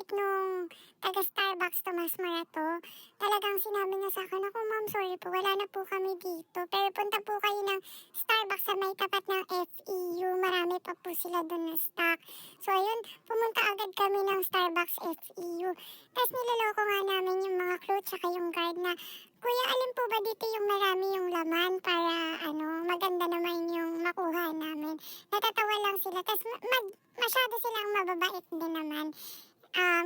bait nung taga-Starbucks Tomas Morato. Talagang sinabi niya sa akin, "Naku ma'am, sorry po, wala na po kami dito. Pero punta po kayo ng Starbucks sa may tapat ng FEU. Marami pa po sila doon na stock." So ayun, pumunta agad kami ng Starbucks FEU. Tapos niloloko nga namin yung mga crew tsaka yung guard na, "Kuya, alin po ba dito yung marami yung laman para maganda naman yung makuha namin?" Natatawa lang sila. Tapos masyado silang mababait din naman.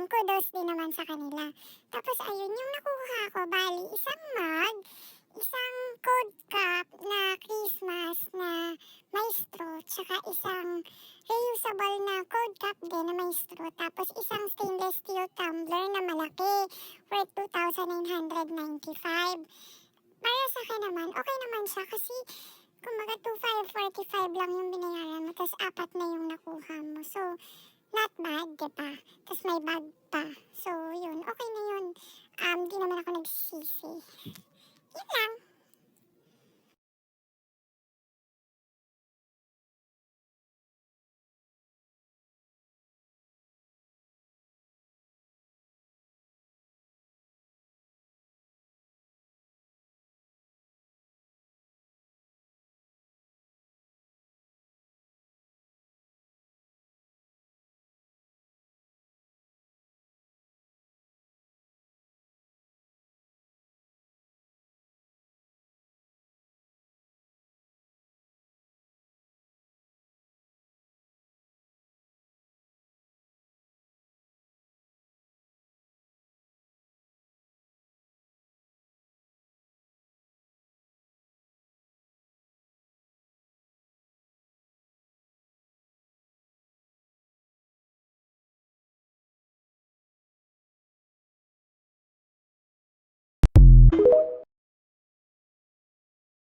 Kudos din naman sa kanila. Tapos ayun, yung nakuha ko, bali, isang mug, isang cold cup na Christmas na may straw, tsaka isang reusable na cold cup din na may straw, tapos isang stainless steel tumbler na malaki, worth 2,995. Para sa akin naman, okay naman siya kasi kumbaga 2,545 lang yung binayaran mo, tapos apat na yung nakuha mo. So, not bad, diba? Tapos may bag pa. So, yun. Okay na yun. Di naman ako nagsisisi. Yun lang.